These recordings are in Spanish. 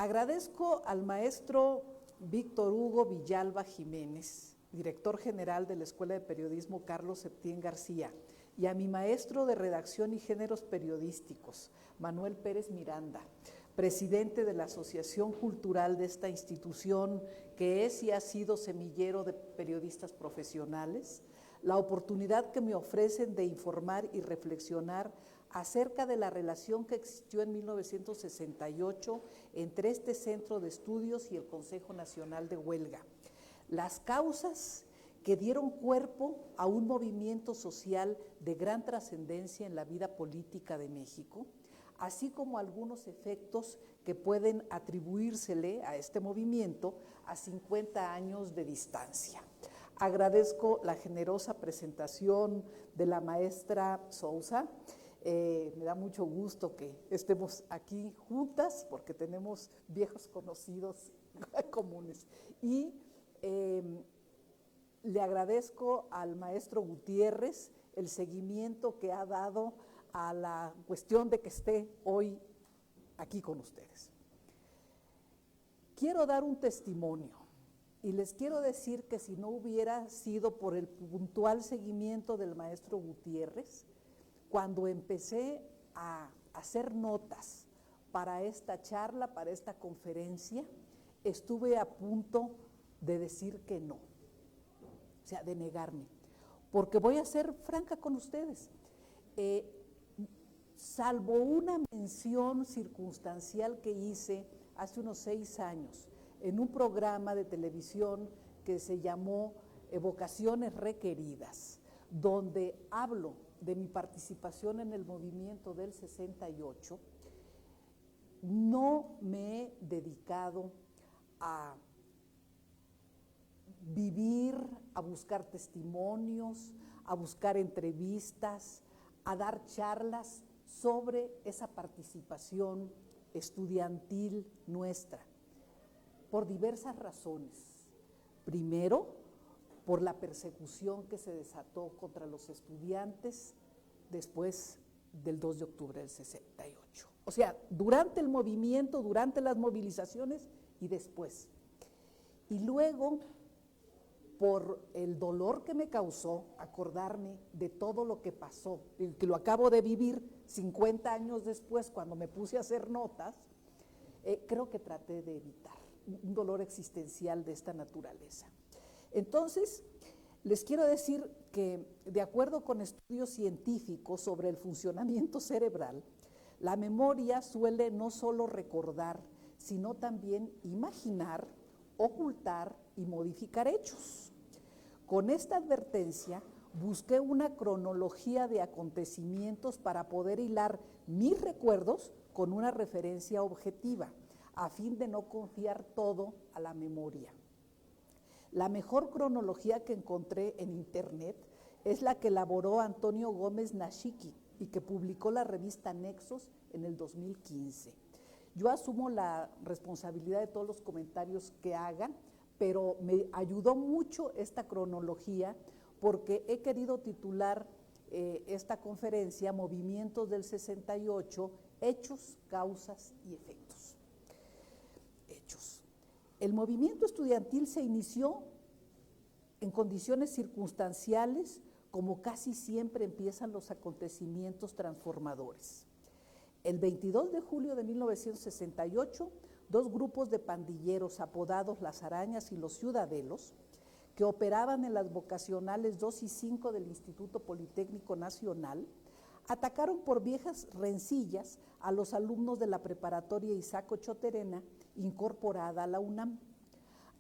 Agradezco al maestro Víctor Hugo Villalba Jiménez, director general de la Escuela de Periodismo Carlos Septién García, y a mi maestro de redacción y géneros periodísticos, Manuel Pérez Miranda, presidente de la Asociación Cultural de esta institución que es y ha sido semillero de periodistas profesionales, la oportunidad que me ofrecen de informar y reflexionar acerca de la relación que existió en 1968 entre este centro de estudios y el Consejo Nacional de Huelga, las causas que dieron cuerpo a un movimiento social de gran trascendencia en la vida política de México, así como algunos efectos que pueden atribuírsele a este movimiento a 50 años de distancia. Agradezco la generosa presentación de la maestra Sousa. Me da mucho gusto que estemos aquí juntas porque tenemos viejos conocidos comunes. Y le agradezco al maestro Gutiérrez el seguimiento que ha dado a la cuestión de que esté hoy aquí con ustedes. Quiero dar un testimonio y les quiero decir que si no hubiera sido por el puntual seguimiento del maestro Gutiérrez, cuando empecé a hacer notas para esta charla, para esta conferencia, estuve a punto de decir que no, o sea, de negarme, porque voy a ser franca con ustedes. Salvo una mención circunstancial que hice hace unos 6 años en un programa de televisión que se llamó Evocaciones Requeridas, donde hablo de mi participación en el movimiento del 68, no me he dedicado a vivir, a buscar testimonios, a buscar entrevistas, a dar charlas sobre esa participación estudiantil nuestra, por diversas razones. Primero, por la persecución que se desató contra los estudiantes después del 2 de octubre del 68. O sea, durante el movimiento, durante las movilizaciones y después. Y luego, por el dolor que me causó acordarme de todo lo que pasó, que lo acabo de vivir 50 años después cuando me puse a hacer notas, creo que traté de evitar un dolor existencial de esta naturaleza. Entonces, les quiero decir que de acuerdo con estudios científicos sobre el funcionamiento cerebral, la memoria suele no solo recordar, sino también imaginar, ocultar y modificar hechos. Con esta advertencia, busqué una cronología de acontecimientos para poder hilar mis recuerdos con una referencia objetiva, a fin de no confiar todo a la memoria. La mejor cronología que encontré en internet es la que elaboró Antonio Gómez Nashiki y que publicó la revista Nexos en el 2015. Yo asumo la responsabilidad de todos los comentarios que hagan, pero me ayudó mucho esta cronología porque he querido titular esta conferencia Movimientos del 68, Hechos, Causas y Efectos. Hechos. El movimiento estudiantil se inició en condiciones circunstanciales, como casi siempre empiezan los acontecimientos transformadores. El 22 de julio de 1968, dos grupos de pandilleros apodados Las Arañas y Los Ciudadelos, que operaban en las vocacionales 2 y 5 del Instituto Politécnico Nacional, atacaron por viejas rencillas a los alumnos de la preparatoria Isaac Ochoa Terena, incorporada a la UNAM.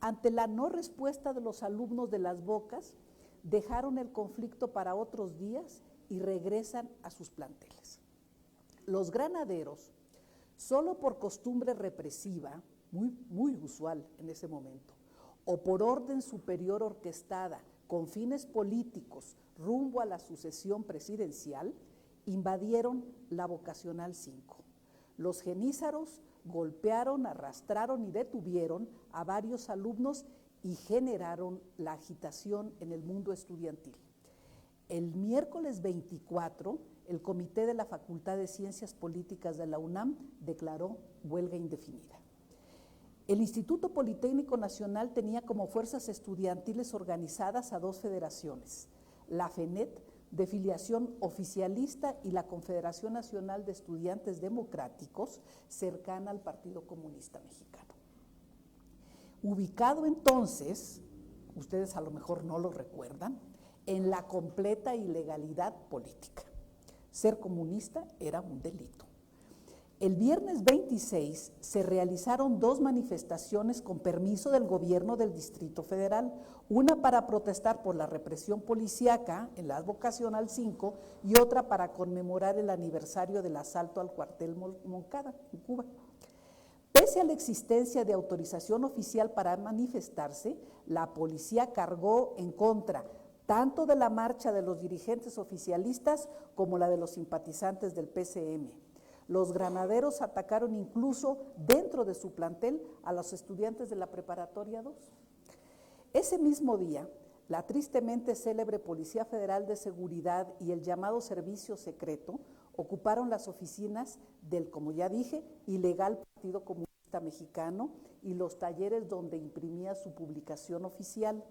Ante la no respuesta de los alumnos de Las Bocas, dejaron el conflicto para otros días y regresan a sus planteles. Los granaderos, solo por costumbre represiva, muy usual en ese momento, o por orden superior orquestada con fines políticos rumbo a la sucesión presidencial, invadieron la vocacional 5. Los genízaros golpearon, arrastraron y detuvieron a varios alumnos y generaron la agitación en el mundo estudiantil. El miércoles 24, el Comité de la Facultad de Ciencias Políticas de la UNAM declaró huelga indefinida. El Instituto Politécnico Nacional tenía como fuerzas estudiantiles organizadas a dos federaciones, la FENET, de filiación oficialista, y la Confederación Nacional de Estudiantes Democráticos, cercana al Partido Comunista Mexicano. Ubicado entonces, ustedes a lo mejor no lo recuerdan, en la completa ilegalidad política. Ser comunista era un delito. El viernes 26 se realizaron dos manifestaciones con permiso del gobierno del Distrito Federal, una para protestar por la represión policíaca en la Vocacional 5 y otra para conmemorar el aniversario del asalto al cuartel Moncada en Cuba. Pese a la existencia de autorización oficial para manifestarse, la policía cargó en contra tanto de la marcha de los dirigentes oficialistas como la de los simpatizantes del PCM. Los granaderos atacaron incluso dentro de su plantel a los estudiantes de la Preparatoria 2. Ese mismo día, la tristemente célebre Policía Federal de Seguridad y el llamado Servicio Secreto ocuparon las oficinas del, como ya dije, ilegal Partido Comunista Mexicano y los talleres donde imprimía su publicación oficial.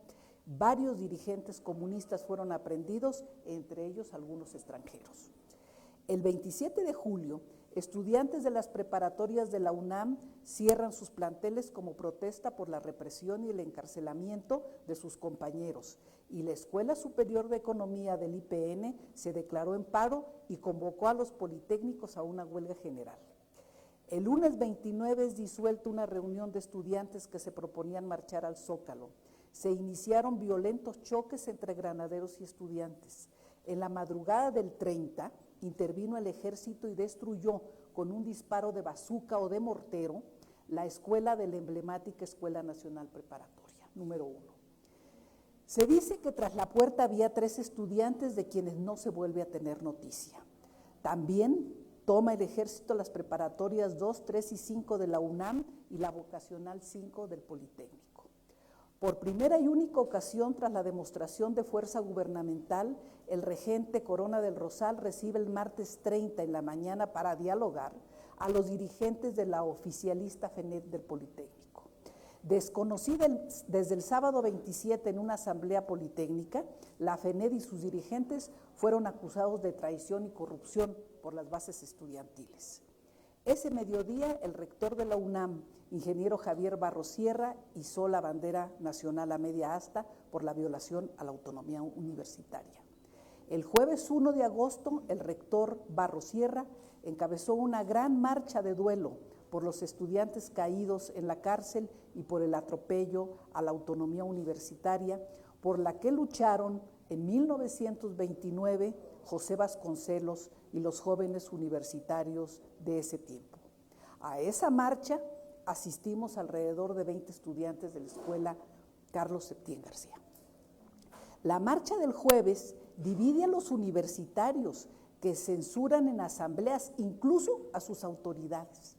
Varios dirigentes comunistas fueron aprehendidos, entre ellos algunos extranjeros. El 27 de julio, estudiantes de las preparatorias de la UNAM cierran sus planteles como protesta por la represión y el encarcelamiento de sus compañeros, y la Escuela Superior de Economía del IPN se declaró en paro y convocó a los politécnicos a una huelga general. El lunes 29 es disuelta una reunión de estudiantes que se proponían marchar al Zócalo. Se iniciaron violentos choques entre granaderos y estudiantes. En la madrugada del 30 intervino el ejército y destruyó con un disparo de bazuca o de mortero la escuela de la emblemática Escuela Nacional Preparatoria, número 1. Se dice que tras la puerta había 3 estudiantes de quienes no se vuelve a tener noticia. También toma el ejército las preparatorias 2, 3 y 5 de la UNAM y la Vocacional 5 del Politécnico. Por primera y única ocasión, tras la demostración de fuerza gubernamental, el regente Corona del Rosal recibe el martes 30 en la mañana para dialogar a los dirigentes de la oficialista FENET del Politécnico. Desconocida desde el sábado 27 en una asamblea politécnica, la FENET y sus dirigentes fueron acusados de traición y corrupción por las bases estudiantiles. Ese mediodía, el rector de la UNAM, ingeniero Javier Barros Sierra, izó la bandera nacional a media asta por la violación a la autonomía universitaria. El jueves 1 de agosto, el rector Barros Sierra encabezó una gran marcha de duelo por los estudiantes caídos en la cárcel y por el atropello a la autonomía universitaria, por la que lucharon en 1929 José Vasconcelos y los jóvenes universitarios de ese tiempo. A esa marcha asistimos alrededor de 20 estudiantes de la escuela Carlos Septién García. La marcha del jueves divide a los universitarios que censuran en asambleas incluso a sus autoridades.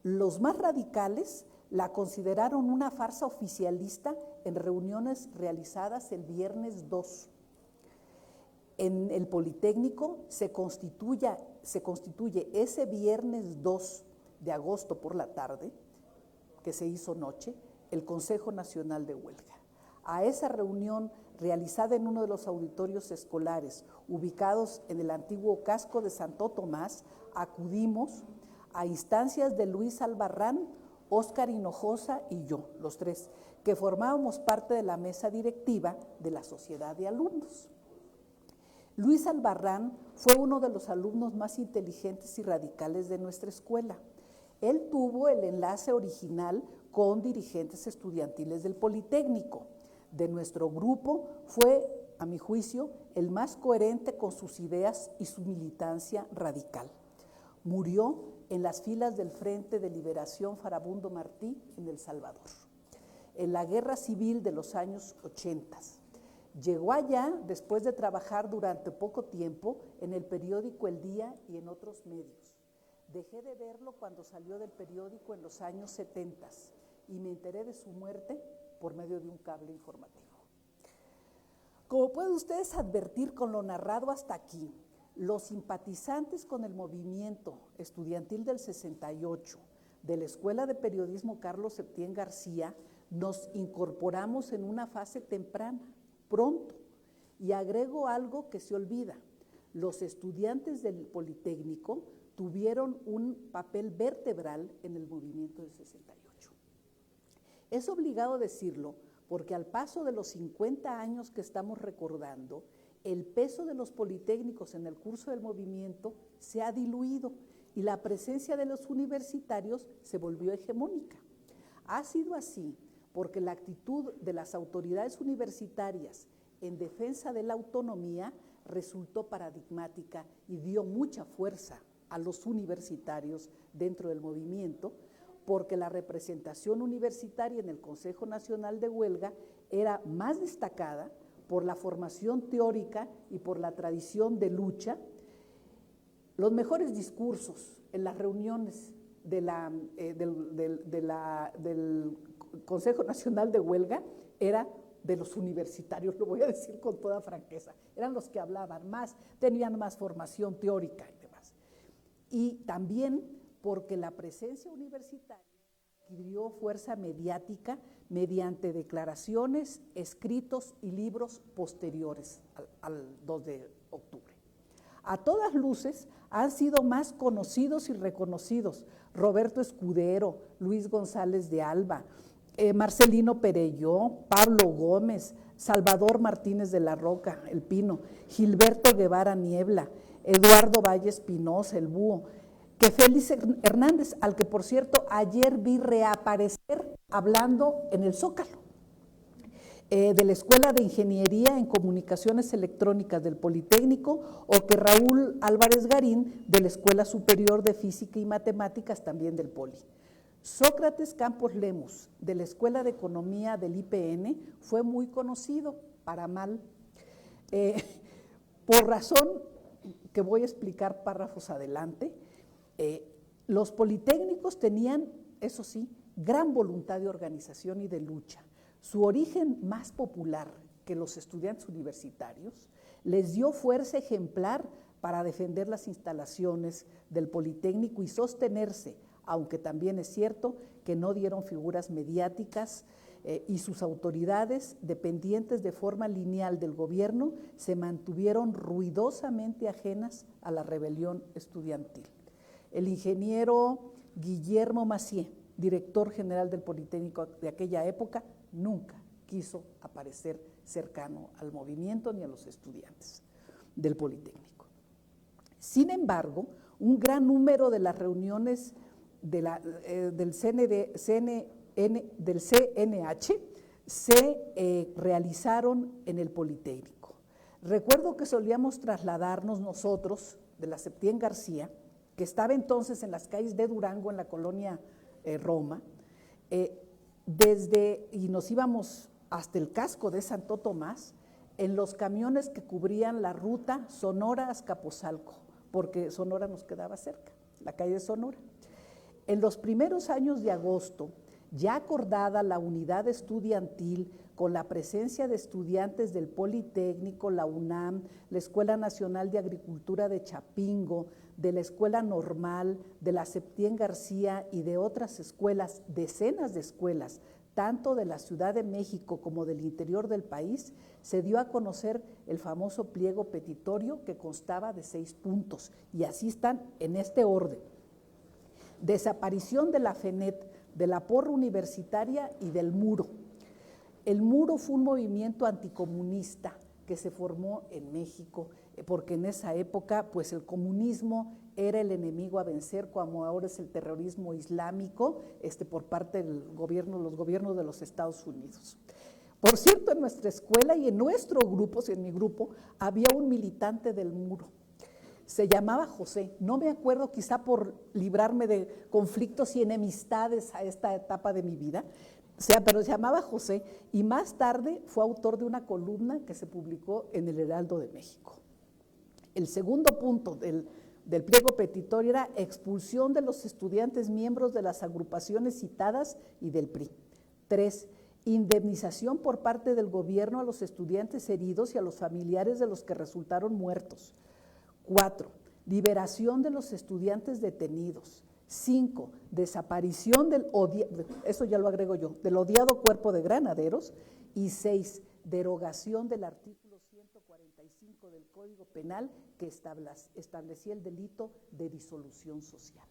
Los más radicales la consideraron una farsa oficialista en reuniones realizadas el viernes 2. En el Politécnico se constituye ese viernes 2 de agosto por la tarde, que se hizo noche, el Consejo Nacional de Huelga. A esa reunión realizada en uno de los auditorios escolares ubicados en el antiguo casco de Santo Tomás, acudimos a instancias de Luis Albarrán, Óscar Hinojosa y yo, los 3, que formábamos parte de la mesa directiva de la Sociedad de Alumnos. Luis Albarrán fue uno de los alumnos más inteligentes y radicales de nuestra escuela. Él tuvo el enlace original con dirigentes estudiantiles del Politécnico. De nuestro grupo fue, a mi juicio, el más coherente con sus ideas y su militancia radical. Murió en las filas del Frente de Liberación Farabundo Martí en El Salvador, en la guerra civil de los años 80. Llegó allá después de trabajar durante poco tiempo en el periódico El Día y en otros medios. Dejé de verlo cuando salió del periódico en los años 70 y me enteré de su muerte por medio de un cable informativo. Como pueden ustedes advertir con lo narrado hasta aquí, los simpatizantes con el movimiento estudiantil del 68, de la Escuela de Periodismo Carlos Septién García, nos incorporamos en una fase temprana, pronto. Y agrego algo que se olvida. Los estudiantes del Politécnico tuvieron un papel vertebral en el movimiento del 68. Es obligado decirlo porque al paso de los 50 años que estamos recordando, el peso de los politécnicos en el curso del movimiento se ha diluido y la presencia de los universitarios se volvió hegemónica. Ha sido así porque la actitud de las autoridades universitarias en defensa de la autonomía resultó paradigmática y dio mucha fuerza a los universitarios dentro del movimiento, porque la representación universitaria en el Consejo Nacional de Huelga era más destacada por la formación teórica y por la tradición de lucha. Los mejores discursos en las reuniones del Consejo Nacional de Huelga era de los universitarios, lo voy a decir con toda franqueza, eran los que hablaban más, tenían más formación teórica y demás. Y también porque la presencia universitaria adquirió fuerza mediática mediante declaraciones, escritos y libros posteriores al 2 de octubre. A todas luces han sido más conocidos y reconocidos Roberto Escudero, Luis González de Alba, Marcelino Perelló, Pablo Gómez, Salvador Martínez de la Roca, el Pino, Gilberto Guevara Niebla, Eduardo Valle Espinosa, el Búho, que Félix Hernández, al que por cierto ayer vi reaparecer hablando en el Zócalo, de la Escuela de Ingeniería en Comunicaciones Electrónicas del Politécnico, o que Raúl Álvarez Garín de la Escuela Superior de Física y Matemáticas también del Poli. Sócrates Campos Lemus, de la Escuela de Economía del IPN, fue muy conocido, para mal, por razón que voy a explicar párrafos adelante. Los politécnicos tenían, eso sí, gran voluntad de organización y de lucha. Su origen más popular que los estudiantes universitarios les dio fuerza ejemplar para defender las instalaciones del Politécnico y sostenerse, aunque también es cierto que no dieron figuras mediáticas y sus autoridades, dependientes de forma lineal del gobierno, se mantuvieron ruidosamente ajenas a la rebelión estudiantil. El ingeniero Guillermo Macié, director general del Politécnico de aquella época, nunca quiso aparecer cercano al movimiento ni a los estudiantes del Politécnico. Sin embargo, un gran número de las reuniones del CNH se realizaron en el Politécnico. Recuerdo que solíamos trasladarnos nosotros de la Septién García, que estaba entonces en las calles de Durango, en la colonia Roma, y nos íbamos hasta el casco de Santo Tomás en los camiones que cubrían la ruta Sonora-Azcapotzalco, porque Sonora nos quedaba cerca, la calle de Sonora. En los primeros años de agosto, ya acordada la unidad estudiantil con la presencia de estudiantes del Politécnico, la UNAM, la Escuela Nacional de Agricultura de Chapingo, de la Escuela Normal, de la Septién García y de otras escuelas, decenas de escuelas, tanto de la Ciudad de México como del interior del país, se dio a conocer el famoso pliego petitorio que constaba de 6 puntos, y así están en este orden: desaparición de la FENET, de la porra universitaria y del muro. El muro fue un movimiento anticomunista que se formó en México, porque en esa época pues el comunismo era el enemigo a vencer, como ahora es el terrorismo islámico por parte del gobierno, los gobiernos de los Estados Unidos. Por cierto, en nuestra escuela y en nuestro grupo, en mi grupo, había un militante del muro. Se llamaba José, no me acuerdo, quizá por librarme de conflictos y enemistades a esta etapa de mi vida, pero se llamaba José, y más tarde fue autor de una columna que se publicó en el Heraldo de México. El segundo punto del pliego petitorio era expulsión de los estudiantes miembros de las agrupaciones citadas y del PRI. 3. Indemnización por parte del gobierno a los estudiantes heridos y a los familiares de los que resultaron muertos. 4. Liberación de los estudiantes detenidos. 5, desaparición eso ya lo agrego yo, del odiado cuerpo de granaderos. Y 6, derogación del artículo 145 del Código Penal que establecía el delito de disolución social.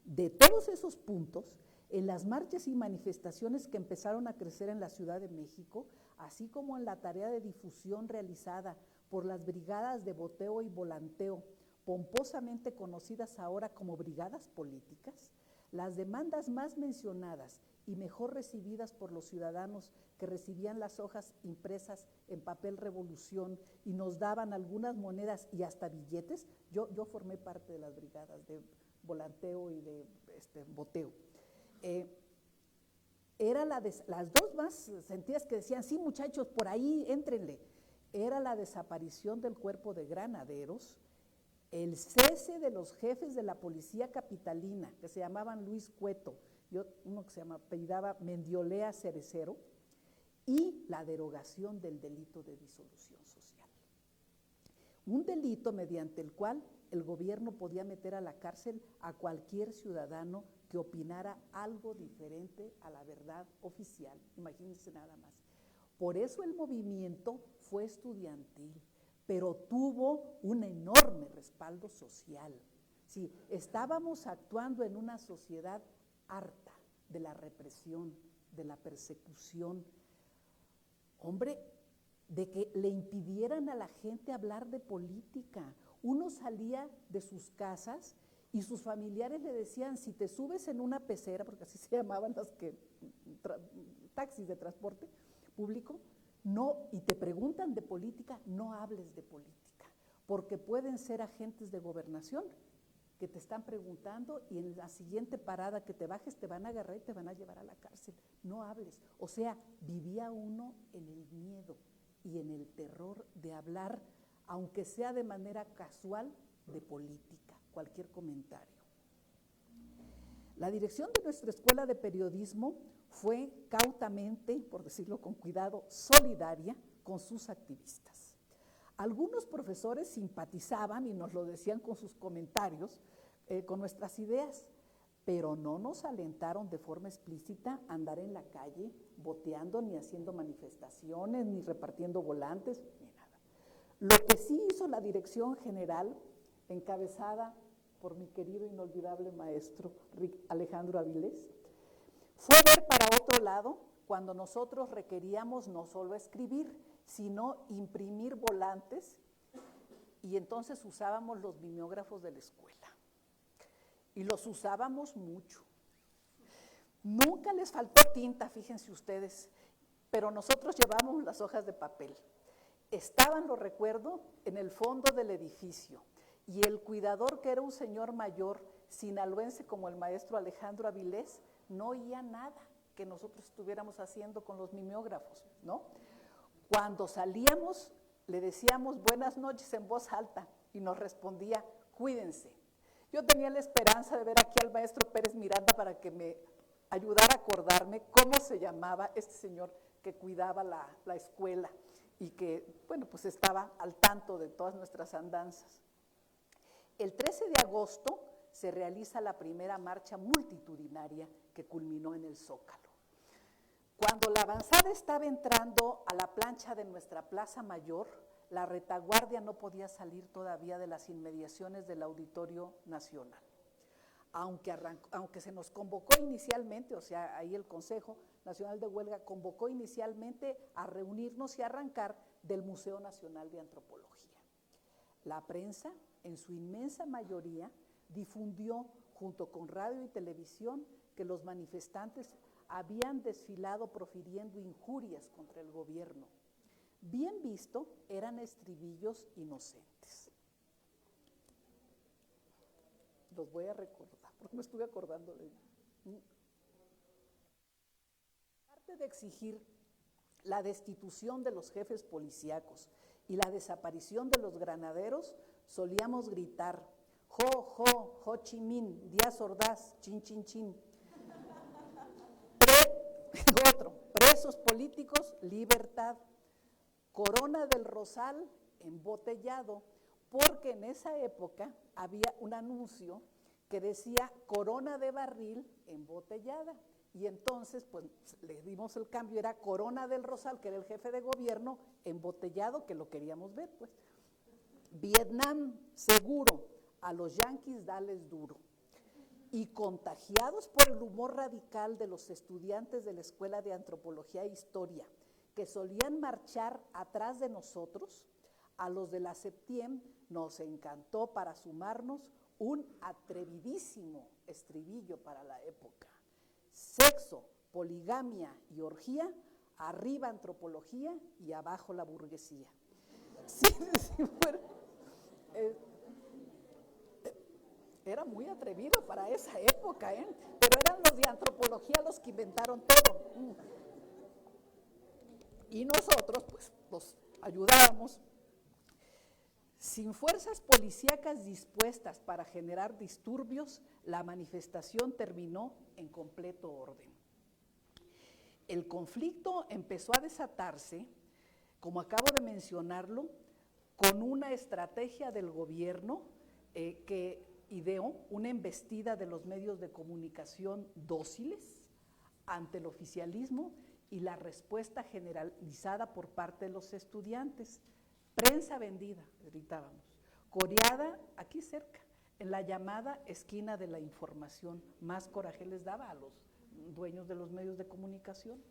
De todos esos puntos, en las marchas y manifestaciones que empezaron a crecer en la Ciudad de México, así como en la tarea de difusión realizada por las brigadas de boteo y volanteo, pomposamente conocidas ahora como brigadas políticas, las demandas más mencionadas y mejor recibidas por los ciudadanos que recibían las hojas impresas en papel revolución y nos daban algunas monedas y hasta billetes. Yo formé parte de las brigadas de volanteo y de boteo. Era las dos más sentidas que decían, sí muchachos, por ahí éntrenle. Era la desaparición del cuerpo de granaderos, el cese de los jefes de la policía capitalina, que se llamaban Luis Cueto, uno que se apellidaba Mendiolea Cerecero, y la derogación del delito de disolución social. Un delito mediante el cual el gobierno podía meter a la cárcel a cualquier ciudadano que opinara algo diferente a la verdad oficial. Imagínense nada más. Por eso el movimiento fue estudiantil, pero tuvo un enorme respaldo social. Sí, estábamos actuando en una sociedad harta de la represión, de la persecución. Hombre, de que le impidieran a la gente hablar de política. Uno salía de sus casas y sus familiares le decían, si te subes en una pecera, porque así se llamaban las taxis de transporte público, no, y te preguntan de política, no hables de política, porque pueden ser agentes de gobernación que te están preguntando y en la siguiente parada que te bajes te van a agarrar y te van a llevar a la cárcel. No hables. O sea, vivía uno en el miedo y en el terror de hablar, aunque sea de manera casual, de política, cualquier comentario. La dirección de nuestra escuela de periodismo fue cautamente, por decirlo con cuidado, solidaria con sus activistas. Algunos profesores simpatizaban y nos lo decían con sus comentarios, con nuestras ideas, pero no nos alentaron de forma explícita a andar en la calle boteando, ni haciendo manifestaciones, ni repartiendo volantes, ni nada. Lo que sí hizo la dirección general, encabezada por mi querido inolvidable maestro Alejandro Avilés, fue ver para otro lado cuando nosotros requeríamos no solo escribir, sino imprimir volantes, y entonces usábamos los mimeógrafos de la escuela. Y los usábamos mucho. Nunca les faltó tinta, fíjense ustedes, pero nosotros llevábamos las hojas de papel. Estaban, lo recuerdo, en el fondo del edificio, y el cuidador, que era un señor mayor, sinaloense como el maestro Alejandro Avilés, no oía nada que nosotros estuviéramos haciendo con los mimeógrafos, ¿no? Cuando salíamos, le decíamos buenas noches en voz alta y nos respondía, cuídense. Yo tenía la esperanza de ver aquí al maestro Pérez Miranda para que me ayudara a acordarme cómo se llamaba este señor que cuidaba la escuela y que, bueno, pues estaba al tanto de todas nuestras andanzas. El 13 de agosto se realiza la primera marcha multitudinaria que culminó en el Zócalo. Cuando la avanzada estaba entrando a la plancha de nuestra Plaza Mayor, la retaguardia no podía salir todavía de las inmediaciones del Auditorio Nacional. Aunque se nos convocó inicialmente, o sea, ahí el Consejo Nacional de Huelga convocó inicialmente a reunirnos y arrancar del Museo Nacional de Antropología. La prensa, en su inmensa mayoría, difundió, junto con radio y televisión, que los manifestantes habían desfilado profiriendo injurias contra el gobierno. Bien visto, eran estribillos inocentes. Los voy a recordar, porque me estuve acordando de ellos. Aparte de exigir la destitución de los jefes policíacos y la desaparición de los granaderos, solíamos gritar, jo, jo, Ho Chi Minh, Díaz Ordaz, chin, chin, chin. Presos políticos, libertad. Corona del Rosal, embotellado, porque en esa época había un anuncio que decía corona de barril embotellada. Y entonces, pues, le dimos el cambio, era Corona del Rosal, que era el jefe de gobierno, embotellado, que lo queríamos ver, pues. Vietnam, seguro, a los yanquis dales duro. Y contagiados por el humor radical de los estudiantes de la Escuela de Antropología e Historia, que solían marchar atrás de nosotros, a los de la Septiem nos encantó para sumarnos un atrevidísimo estribillo para la época. Sexo, poligamia y orgía, arriba antropología y abajo la burguesía. Sí, bueno, era muy atrevido para esa época, pero eran los de antropología los que inventaron todo. Y nosotros, pues, los ayudábamos. Sin fuerzas policíacas dispuestas para generar disturbios, la manifestación terminó en completo orden. El conflicto empezó a desatarse, como acabo de mencionarlo, con una estrategia del gobierno que ideó una embestida de los medios de comunicación dóciles ante el oficialismo y la respuesta generalizada por parte de los estudiantes. Prensa vendida, gritábamos, coreada aquí cerca, en la llamada esquina de la información. Más coraje les daba a los dueños de los medios de comunicación.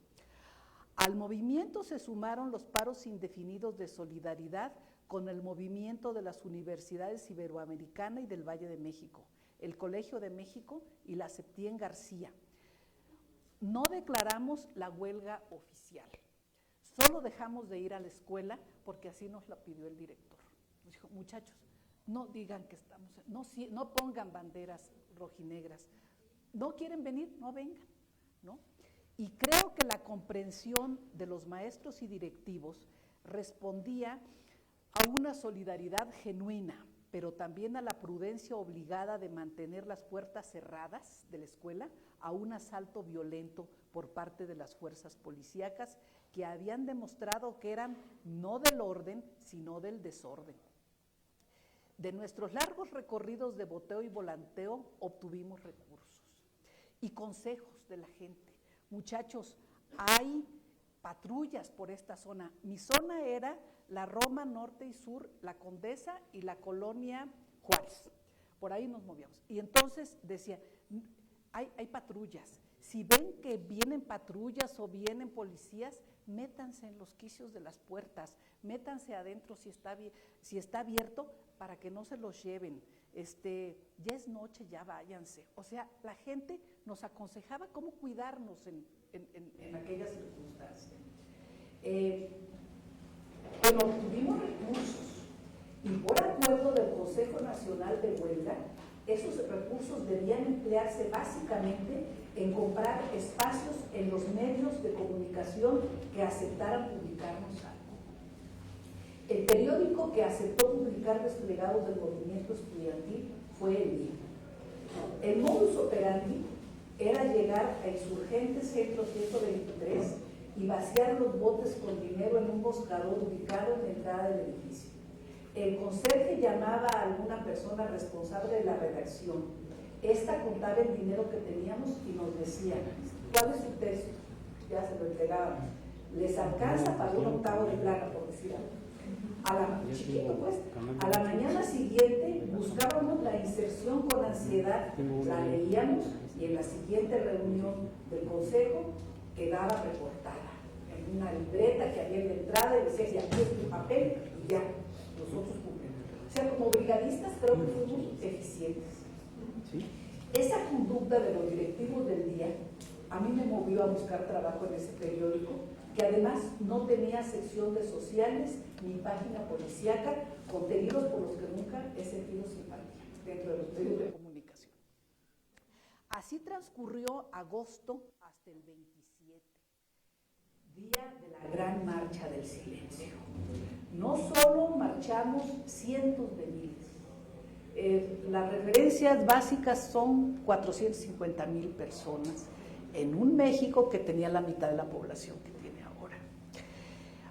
Al movimiento se sumaron los paros indefinidos de solidaridad con el movimiento de las universidades Iberoamericana y del Valle de México, el Colegio de México y la Septiem García. No declaramos la huelga oficial. Solo dejamos de ir a la escuela porque así nos la pidió el director. Nos dijo, muchachos, no digan que estamos, no pongan banderas rojinegras. ¿No quieren venir? No vengan, ¿no? Y creo que la comprensión de los maestros y directivos respondía a una solidaridad genuina, pero también a la prudencia obligada de mantener las puertas cerradas de la escuela a un asalto violento por parte de las fuerzas policíacas que habían demostrado que eran no del orden, sino del desorden. De nuestros largos recorridos de boteo y volanteo obtuvimos recursos y consejos de la gente. Muchachos, hay patrullas por esta zona. Mi zona era la Roma Norte y Sur, la Condesa y la Colonia Juárez. Por ahí nos movíamos. Y entonces decía, hay patrullas. Si ven que vienen patrullas o vienen policías, métanse en los quicios de las puertas, métanse adentro si está abierto para que no se los lleven. Ya es noche, ya váyanse. O sea, la gente nos aconsejaba cómo cuidarnos en aquellas circunstancias. Bueno, obtuvimos recursos y por acuerdo del Consejo Nacional de Huelga, esos recursos debían emplearse básicamente en comprar espacios en los medios de comunicación que aceptaran publicarnos algo. El periódico que aceptó publicar desplegados del movimiento estudiantil fue el mío. El modus operandi era llegar a Insurgentes Centro 123 y vaciar los botes con dinero en un moscador ubicado en la entrada del edificio. El conserje llamaba a alguna persona responsable de la redacción. Esta contaba el dinero que teníamos y nos decía, ¿cuál es su texto? Ya se lo entregábamos. Les alcanza para un octavo de plata, por decir algo. A la mañana siguiente buscábamos la inserción con ansiedad, la leíamos y en la siguiente reunión del consejo quedaba reportada en una libreta que había en la entrada y decía, aquí es tu papel y ya, nosotros cumplimos. O sea, como brigadistas creo que fuimos eficientes. ¿Sí? Esa conducta de los directivos del día a mí me movió a buscar trabajo en ese periódico, que además no tenía sección de sociales ni página policíaca, contenidos por los que nunca he sentido simpatía dentro de los medios de comunicación. Así transcurrió agosto hasta el 27, día de la gran marcha del silencio. No solo marchamos cientos de miles, las referencias básicas son 450,000 personas en un México que tenía la mitad de la población que tiene ahora.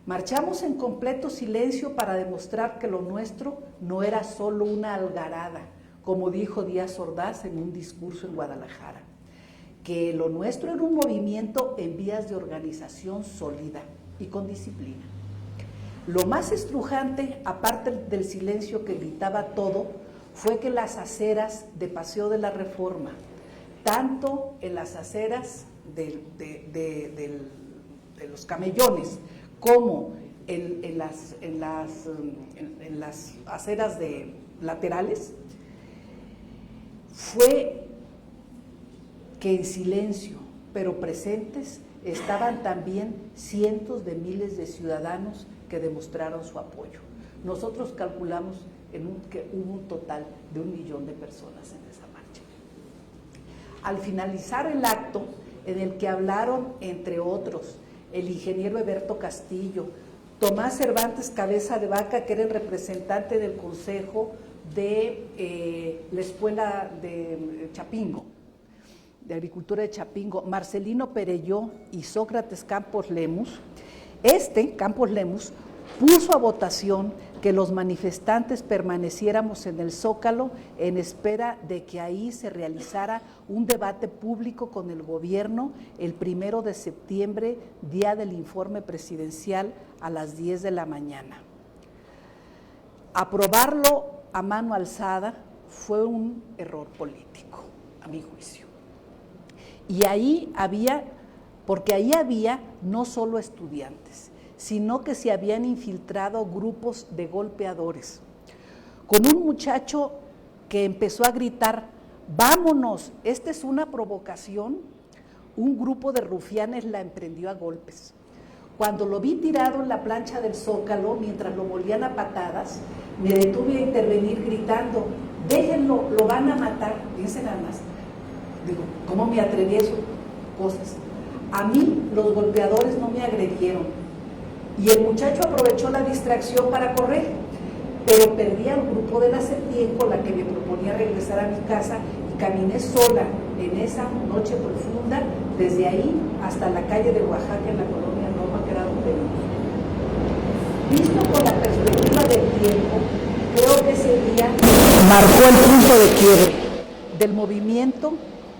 Marchamos en completo silencio para demostrar que lo nuestro no era solo una algarada, como dijo Díaz Ordaz en un discurso en Guadalajara, que lo nuestro era un movimiento en vías de organización sólida y con disciplina. Lo más estrujante, aparte del silencio que gritaba todo, fue que las aceras de Paseo de la Reforma, tanto en las aceras de los camellones como en las aceras laterales, fue que en silencio, pero presentes, estaban también cientos de miles de ciudadanos que demostraron su apoyo. Nosotros calculamos que hubo un total de 1 millón de personas en esa marcha. Al finalizar el acto, en el que hablaron, entre otros, el ingeniero Eberto Castillo, Tomás Cervantes Cabeza de Vaca, que era el representante del consejo de la escuela de Chapingo, de Agricultura de Chapingo, Marcelino Perelló y Sócrates Campos Lemus, Campos Lemus, puso a votación que los manifestantes permaneciéramos en el Zócalo en espera de que ahí se realizara un debate público con el gobierno el 1 de septiembre, día del informe presidencial, a las 10 de la mañana. Aprobarlo a mano alzada fue un error político, a mi juicio. Y ahí había no solo estudiantes, sino que se habían infiltrado grupos de golpeadores, con un muchacho que empezó a gritar: vámonos, esta es una provocación. Un grupo de rufianes la emprendió a golpes. Cuando lo vi tirado en la plancha del Zócalo, mientras lo volvían a patadas, me detuve a intervenir gritando: déjenlo, lo van a matar. Fíjense nada más. Digo, ¿cómo me atreví a esas cosas? A mí los golpeadores no me agredieron. Y el muchacho aprovechó la distracción para correr, pero perdí al grupo de la Septién, con la que me proponía regresar a mi casa, y caminé sola en esa noche profunda, desde ahí hasta la calle de Oaxaca, en la colonia Roma, que era donde viví. Visto con la perspectiva del tiempo, creo que ese día marcó el punto de quiebre del movimiento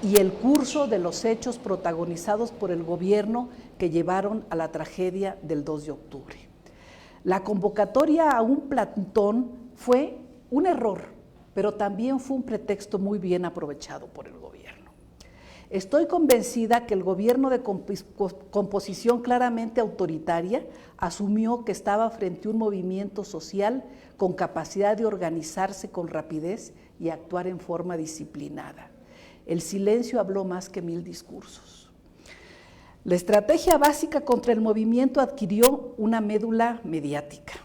y el curso de los hechos protagonizados por el gobierno que llevaron a la tragedia del 2 de octubre. La convocatoria a un plantón fue un error, pero también fue un pretexto muy bien aprovechado por el gobierno. Estoy convencida que el gobierno de composición claramente autoritaria asumió que estaba frente a un movimiento social con capacidad de organizarse con rapidez y actuar en forma disciplinada. El silencio habló más que 1000 discursos. La estrategia básica contra el movimiento adquirió una médula mediática.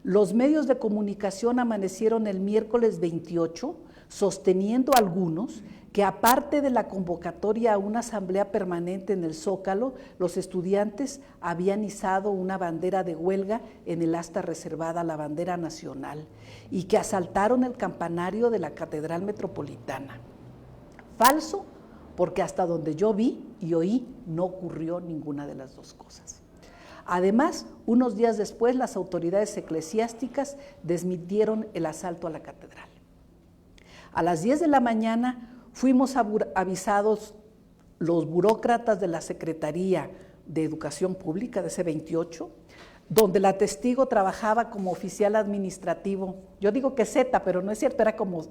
Los medios de comunicación amanecieron el miércoles 28 sosteniendo algunos que, aparte de la convocatoria a una asamblea permanente en el Zócalo, los estudiantes habían izado una bandera de huelga en el asta reservada a la bandera nacional y que asaltaron el campanario de la Catedral Metropolitana. Falso, porque hasta donde yo vi y oí no ocurrió ninguna de las dos cosas. Además, unos días después, las autoridades eclesiásticas desmintieron el asalto a la catedral. A las 10 de la mañana fuimos avisados los burócratas de la Secretaría de Educación Pública de C28, donde la testigo trabajaba como oficial administrativo. Yo digo que Z, pero no es cierto, era como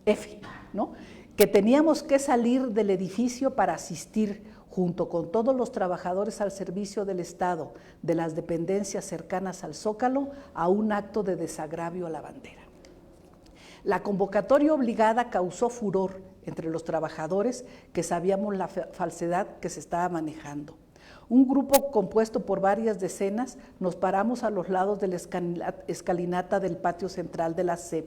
F, ¿no? Que teníamos que salir del edificio para asistir, junto con todos los trabajadores al servicio del Estado de las dependencias cercanas al Zócalo, a un acto de desagravio a la bandera. La convocatoria obligada causó furor entre los trabajadores, que sabíamos la falsedad que se estaba manejando. Un grupo compuesto por varias decenas nos paramos a los lados de la escalinata del patio central de la SEP.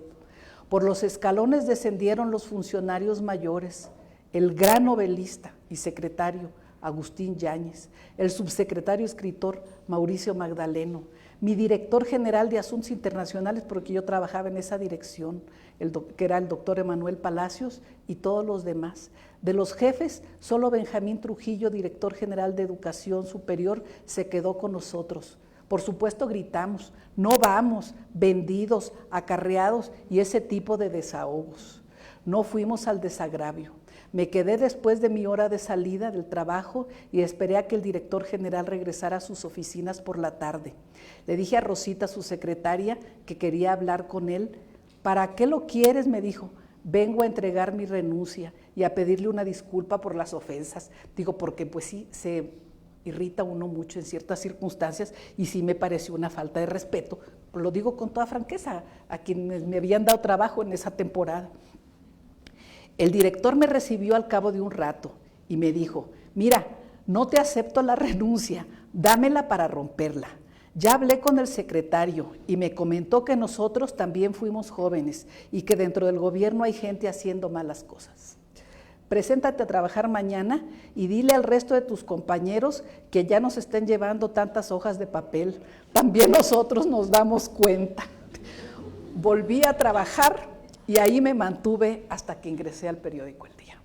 Por los escalones descendieron los funcionarios mayores, el gran novelista y secretario Agustín Yáñez, el subsecretario escritor Mauricio Magdaleno, mi director general de Asuntos Internacionales, porque yo trabajaba en esa dirección, que era el doctor Emanuel Palacios, y todos los demás. De los jefes, solo Benjamín Trujillo, director general de Educación Superior, se quedó con nosotros. Por supuesto gritamos: no vamos, vendidos, acarreados y ese tipo de desahogos. No fuimos al desagravio. Me quedé después de mi hora de salida del trabajo y esperé a que el director general regresara a sus oficinas por la tarde. Le dije a Rosita, su secretaria, que quería hablar con él. ¿Para qué lo quieres?, me dijo. Vengo a entregar mi renuncia y a pedirle una disculpa por las ofensas. Digo, porque pues sí, se irrita uno mucho en ciertas circunstancias y sí me pareció una falta de respeto. Lo digo con toda franqueza a quienes me habían dado trabajo en esa temporada. El director me recibió al cabo de un rato y me dijo, mira, no te acepto la renuncia, dámela para romperla. Ya hablé con el secretario y me comentó que nosotros también fuimos jóvenes y que dentro del gobierno hay gente haciendo malas cosas. Preséntate a trabajar mañana y dile al resto de tus compañeros que ya nos estén llevando tantas hojas de papel. También nosotros nos damos cuenta. Volví a trabajar y ahí me mantuve hasta que ingresé al periódico El Día.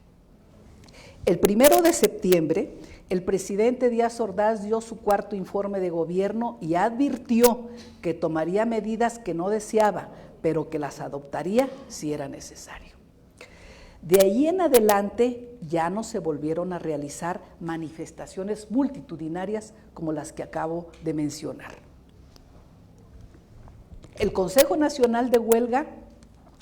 El 1 de septiembre, el presidente Díaz Ordaz dio su cuarto informe de gobierno y advirtió que tomaría medidas que no deseaba, pero que las adoptaría si era necesario. De ahí en adelante ya no se volvieron a realizar manifestaciones multitudinarias como las que acabo de mencionar. El Consejo Nacional de Huelga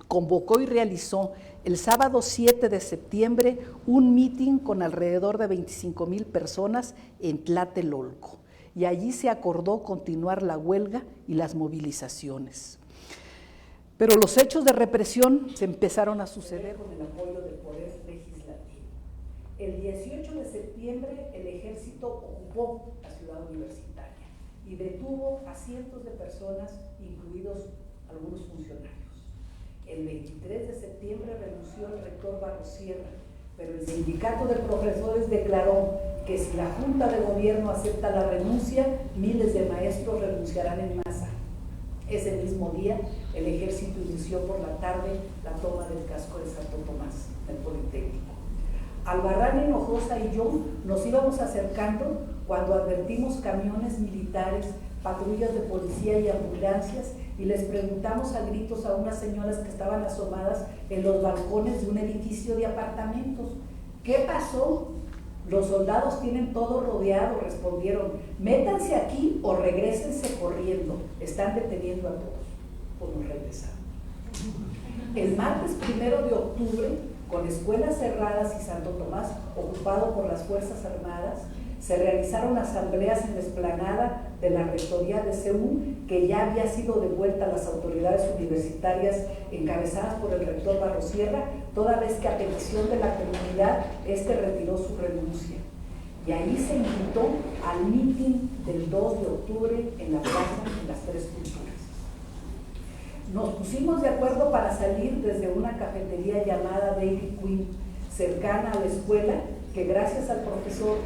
convocó y realizó el sábado 7 de septiembre un mitin con alrededor de 25,000 personas en Tlatelolco, y allí se acordó continuar la huelga y las movilizaciones. Pero los hechos de represión se empezaron a suceder con el apoyo del Poder Legislativo. El 18 de septiembre el ejército ocupó la ciudad universitaria y detuvo a cientos de personas, incluidos algunos funcionarios. El 23 de septiembre renunció el rector Barrosierra, pero el sindicato de profesores declaró que si la Junta de Gobierno acepta la renuncia, miles de maestros renunciarán en masa. Ese mismo día, el ejército inició por la tarde la toma del casco de Santo Tomás, del Politécnico. Albarrán Hinojosa y yo nos íbamos acercando cuando advertimos camiones militares, patrullas de policía y ambulancias, y les preguntamos a gritos a unas señoras que estaban asomadas en los balcones de un edificio de apartamentos. ¿Qué pasó? Los soldados tienen todo rodeado, respondieron. Métanse aquí o regrésense corriendo. Están deteniendo a todos. Pues nos regresaron. El martes 1 de octubre, con escuelas cerradas y Santo Tomás ocupado por las Fuerzas Armadas, se realizaron asambleas en la explanada de la rectoría de CEU, que ya había sido devuelta a las autoridades universitarias encabezadas por el rector Barrosierra, toda vez que a petición de la comunidad, retiró su renuncia. Y ahí se invitó al mitin del 2 de octubre en la plaza de las Tres Culturas. Nos pusimos de acuerdo para salir desde una cafetería llamada Dairy Queen, cercana a la escuela, que gracias al profesor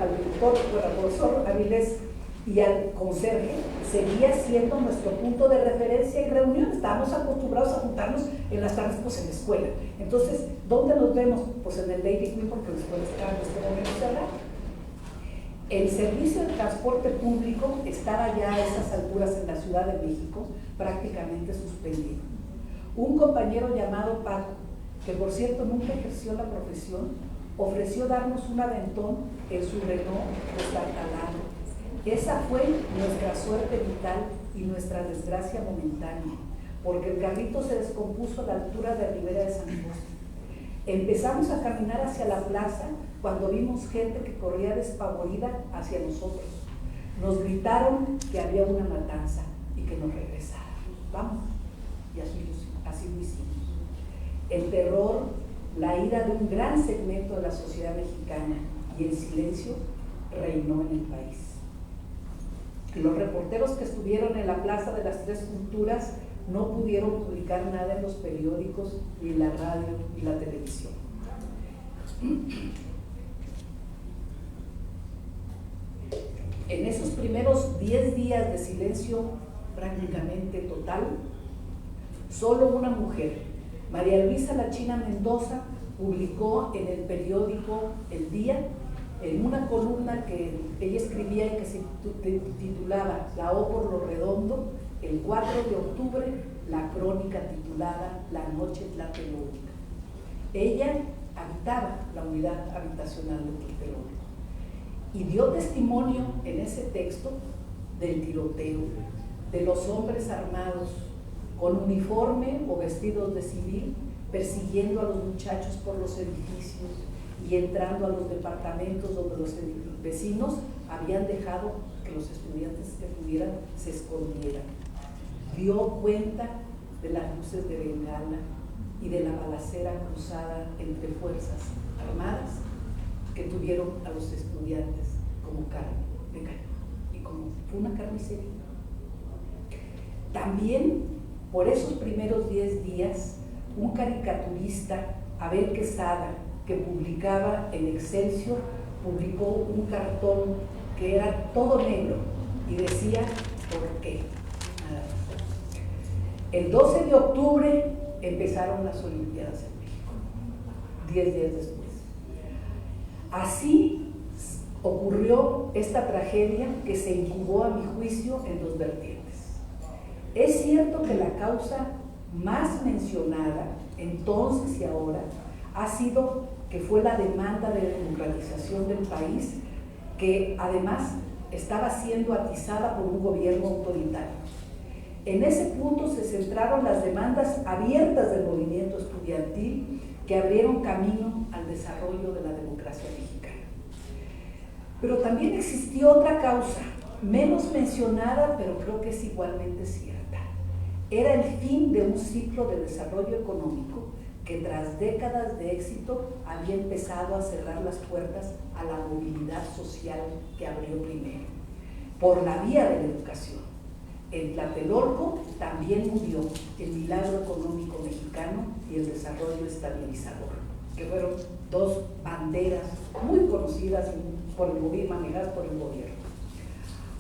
Avilés y al conserje, seguía siendo nuestro punto de referencia y reunión. Estábamos acostumbrados a juntarnos en las tardes, pues en la escuela. Entonces, ¿dónde nos vemos? Pues en el Dairy Queen, porque la escuela estaba en este momento cerrada. El servicio de transporte público estaba ya a esas alturas en la Ciudad de México prácticamente suspendido. Un compañero llamado Paco, que por cierto nunca ejerció la profesión, ofreció darnos un aventón en su Renault destartalado. Esa fue nuestra suerte vital y nuestra desgracia momentánea, porque el carrito se descompuso a la altura de Ribera de San José. Empezamos a caminar hacia la plaza cuando vimos gente que corría despavorida hacia nosotros. Nos gritaron que había una matanza y que nos regresáramos. Vamos, y así lo hicimos. El terror, la ira de un gran segmento de la sociedad mexicana y el silencio reinó en el país. Los reporteros que estuvieron en la Plaza de las Tres Culturas no pudieron publicar nada en los periódicos, ni en la radio, ni la televisión. En esos primeros 10 días de silencio prácticamente total, solo una mujer, María Luisa La China Mendoza, publicó en el periódico El Día, en una columna que ella escribía y que se titulaba La O por lo redondo, el 4 de octubre, la crónica titulada La Noche Tlatelolca. Ella habitaba la unidad habitacional de Tlatelolco y dio testimonio en ese texto del tiroteo, de los hombres armados con uniforme o vestidos de civil persiguiendo a los muchachos por los edificios y entrando a los departamentos donde los vecinos habían dejado que los estudiantes que pudieran se escondieran. Dio cuenta de las luces de bengala y de la balacera cruzada entre fuerzas armadas que tuvieron a los estudiantes como carne de cañón, y como fue una carnicería. También, por esos primeros 10 días, un caricaturista, Abel Quesada, que publicaba en Excelsior, publicó un cartón que era todo negro y decía ¿por qué? Nada más. El 12 de octubre empezaron las Olimpiadas en México, 10 días después. Así ocurrió esta tragedia que se incubó, a mi juicio, en 2 vertientes. Es cierto que la causa más mencionada entonces y ahora ha sido que fue la demanda de democratización del país, que además estaba siendo atizada por un gobierno autoritario. En ese punto se centraron las demandas abiertas del movimiento estudiantil que abrieron camino al desarrollo de la democracia mexicana. Pero también existió otra causa, menos mencionada, pero creo que es igualmente cierta. Era el fin de un ciclo de desarrollo económico que tras décadas de éxito había empezado a cerrar las puertas a la movilidad social que abrió primero, por la vía de la educación. En Tlatelolco también murió el milagro económico mexicano y el desarrollo estabilizador, que fueron 2 banderas muy conocidas por el gobierno, manejadas por el gobierno.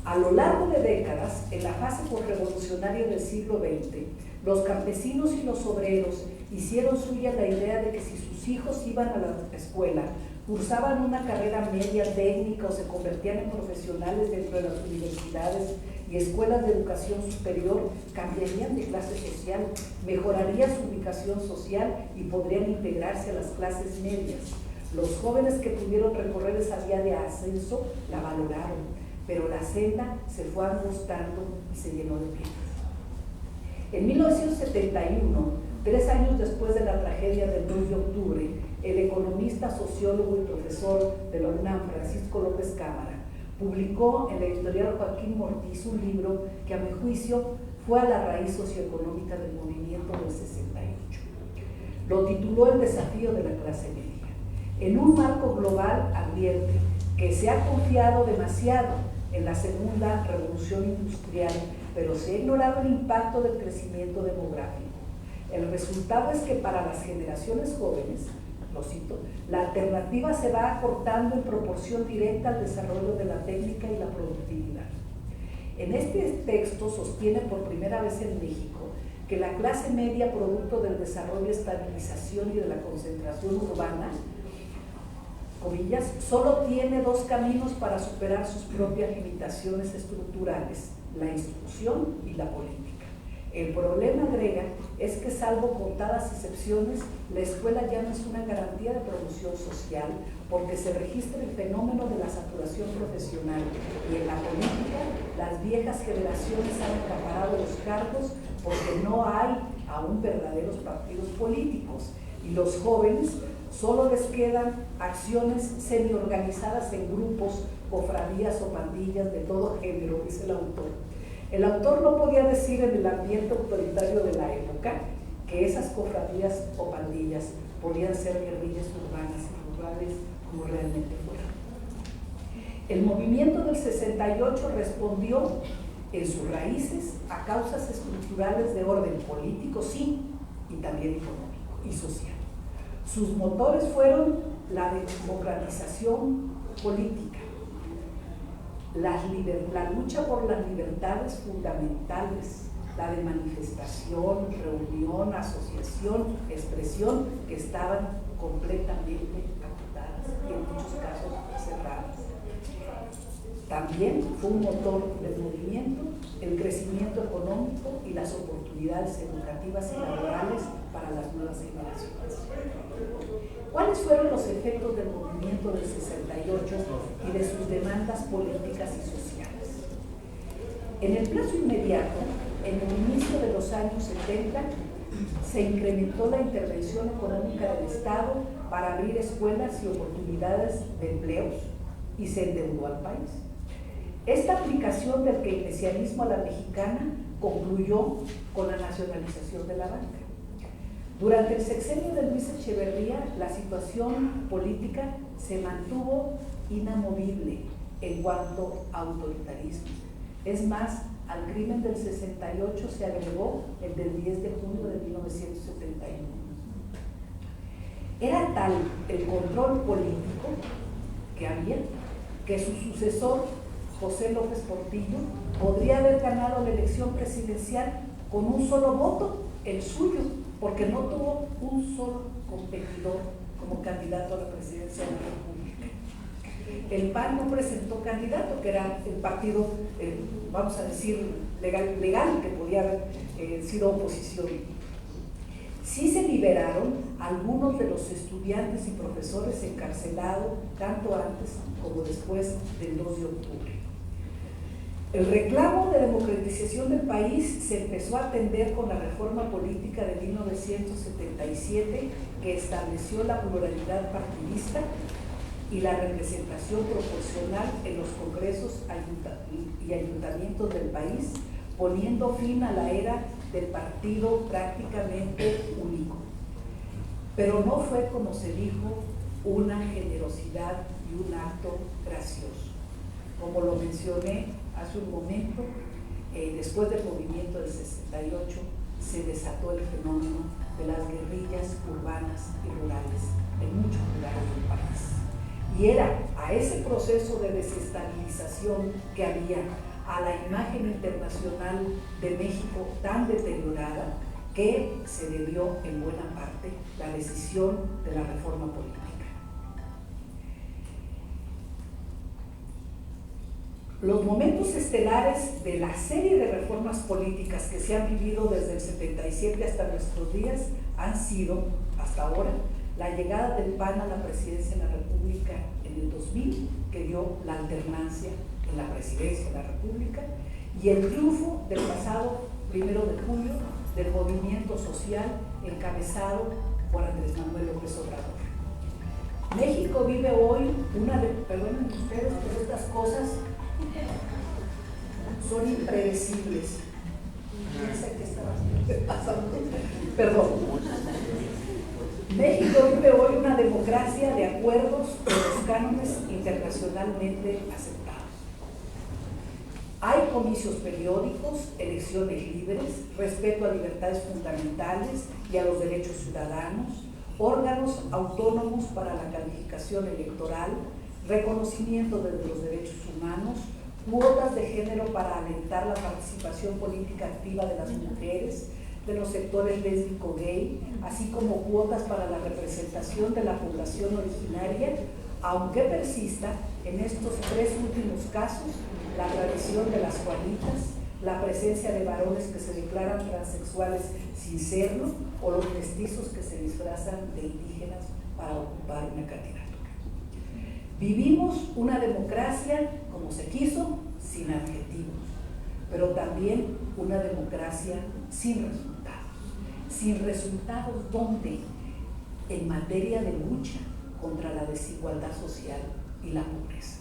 A lo largo de décadas, en la fase posrevolucionaria del siglo XX, los campesinos y los obreros hicieron suya la idea de que si sus hijos iban a la escuela, cursaban una carrera media técnica o se convertían en profesionales dentro de las universidades y escuelas de educación superior, cambiarían de clase social, mejoraría su ubicación social y podrían integrarse a las clases medias. Los jóvenes que pudieron recorrer esa vía de ascenso la valoraron, pero la senda se fue angostando y se llenó de piedras. En 1971, 3 años después de la tragedia del 2 de octubre, el economista, sociólogo y profesor de la UNAM, Francisco López Cámara, publicó en la editorial Joaquín Mortiz un libro que, a mi juicio, fue a la raíz socioeconómica del movimiento del 68. Lo tituló El desafío de la clase media. En un marco global advierte que se ha confiado demasiado en la segunda revolución industrial, pero se ha ignorado el impacto del crecimiento demográfico. El resultado es que para las generaciones jóvenes, lo cito, la alternativa se va acortando en proporción directa al desarrollo de la técnica y la productividad. En este texto sostiene por primera vez en México que la clase media, producto del desarrollo, estabilización y de la concentración urbana, comillas, solo tiene 2 caminos para superar sus propias limitaciones estructurales: la instrucción y la política. El problema, agrega, es que, salvo contadas excepciones, la escuela ya no es una garantía de promoción social, porque se registra el fenómeno de la saturación profesional, y en la política las viejas generaciones han acaparado los cargos porque no hay aún verdaderos partidos políticos, y los jóvenes solo les quedan acciones semi-organizadas en grupos, cofradías o pandillas de todo género, dice el autor. El autor no podía decir en el ambiente autoritario de la época que esas cofradías o pandillas podían ser guerrillas urbanas y rurales como realmente fueron. El movimiento del 68 respondió en sus raíces a causas estructurales de orden político, sí, y también económico y social. Sus motores fueron la democratización política, la lucha por las libertades fundamentales, la de manifestación, reunión, asociación, expresión, que estaban completamente acotadas y en muchos casos cerradas. También fue un motor del movimiento, el crecimiento económico y las oportunidades educativas y laborales para las nuevas generaciones. ¿Cuáles fueron los efectos del movimiento del 68 y de sus demandas políticas y sociales? En el plazo inmediato, en el inicio de los años 70, se incrementó la intervención económica del Estado para abrir escuelas y oportunidades de empleos y se endeudó al país. Esta aplicación del keynesianismo a la mexicana concluyó con la nacionalización de la banca. Durante el sexenio de Luis Echeverría, la situación política se mantuvo inamovible en cuanto a autoritarismo. Es más, al crimen del 68 se agregó el del 10 de junio de 1971. Era tal el control político que había que su sucesor, José López Portillo, podría haber ganado la elección presidencial con un solo voto, el suyo, porque no tuvo un solo competidor como candidato a la presidencia de la República. El PAN no presentó candidato, que era el partido, vamos a decir, legal que podía haber sido oposición. Sí se liberaron algunos de los estudiantes y profesores encarcelados tanto antes como después del 2 de octubre. El reclamo de democratización del país se empezó a atender con la reforma política de 1977, que estableció la pluralidad partidista y la representación proporcional en los congresos y ayuntamientos del país, poniendo fin a la era del partido prácticamente único. Pero no fue, como se dijo, una generosidad y un acto gracioso. Como lo mencioné hace un momento, después del movimiento del 68 se desató el fenómeno de las guerrillas urbanas y rurales en muchos lugares del país. Y era a ese proceso de desestabilización que había, a la imagen internacional de México tan deteriorada, que se debió en buena parte la decisión de la reforma política. Los momentos estelares de la serie de reformas políticas que se han vivido desde el 77 hasta nuestros días han sido, hasta ahora, la llegada del PAN a la presidencia de la República en el 2000, que dio la alternancia en la presidencia de la República, y el triunfo del pasado 1 de julio del movimiento social encabezado por Andrés Manuel López Obrador. México vive hoy una de, perdonen ustedes, pero estas cosas son impredecibles. No sé qué está pasando. Perdón. México vive hoy una democracia de acuerdos con los cánones internacionalmente aceptados. Hay comicios periódicos, elecciones libres, respeto a libertades fundamentales y a los derechos ciudadanos, órganos autónomos para la calificación electoral, reconocimiento de los derechos humanos, cuotas de género para alentar la participación política activa de las mujeres, de los sectores lésbico-gay, así como cuotas para la representación de la población originaria, aunque persista en estos 3 últimos casos la tradición de las Juanitas, la presencia de varones que se declaran transexuales sin serlo, o los mestizos que se disfrazan de indígenas para ocupar una candidatura. Vivimos una democracia como se quiso, sin adjetivos, pero también una democracia sin resultados. Sin resultados, ¿dónde? En materia de lucha contra la desigualdad social y la pobreza.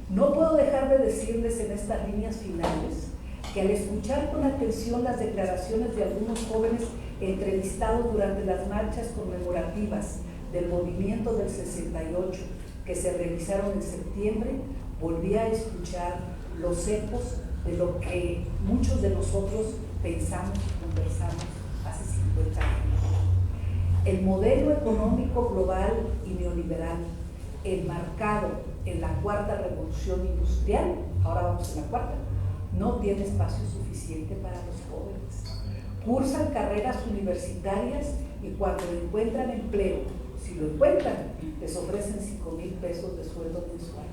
No puedo dejar de decirles en estas líneas finales que al escuchar con atención las declaraciones de algunos jóvenes entrevistados durante las marchas conmemorativas del movimiento del 68 que se realizaron en septiembre, volví a escuchar los ecos de lo que muchos de nosotros pensamos y conversamos hace 50 años. El modelo económico global y neoliberal, enmarcado en la 4ª revolución industrial, ahora vamos en la 4ª, no tiene espacio suficiente para los jóvenes. Cursan carreras universitarias y cuando encuentran empleo, si lo encuentran, les ofrecen 5,000 pesos de sueldo mensual.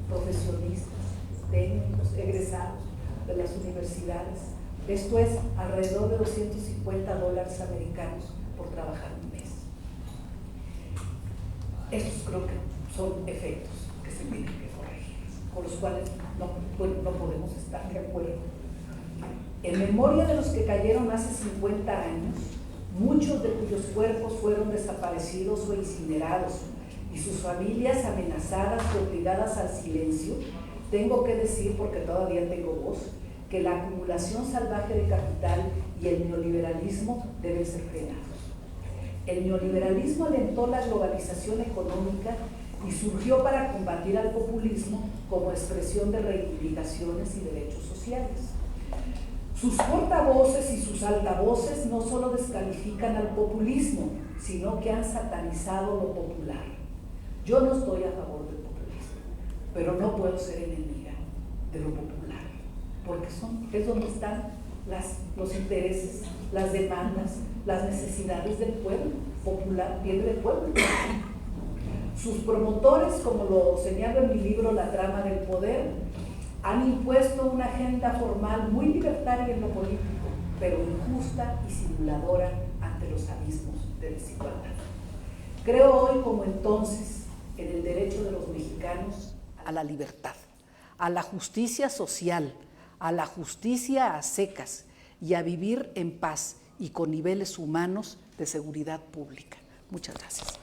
Profesionistas, técnicos, egresados de las universidades. Esto es alrededor de $250 americanos por trabajar un mes. Estos creo que son efectos que se tienen que corregir, con los cuales no podemos estar de acuerdo. En memoria de los que cayeron hace 50 años, muchos de cuyos cuerpos fueron desaparecidos o incinerados y sus familias amenazadas y obligadas al silencio, tengo que decir, porque todavía tengo voz, que la acumulación salvaje de capital y el neoliberalismo deben ser frenados. El neoliberalismo alentó la globalización económica y surgió para combatir al populismo como expresión de reivindicaciones y derechos sociales. Sus portavoces y sus altavoces no solo descalifican al populismo, sino que han satanizado lo popular. Yo no estoy a favor del populismo, pero no puedo ser enemiga de lo popular, porque es donde están los intereses, las demandas, las necesidades del pueblo. Popular viene del pueblo. Sus promotores, como lo señalo en mi libro La trama del poder, han impuesto una agenda formal muy libertaria en lo político, pero injusta y simuladora ante los abismos de desigualdad. Creo hoy como entonces en el derecho de los mexicanos a la libertad, a la justicia social, a la justicia a secas y a vivir en paz y con niveles humanos de seguridad pública. Muchas gracias.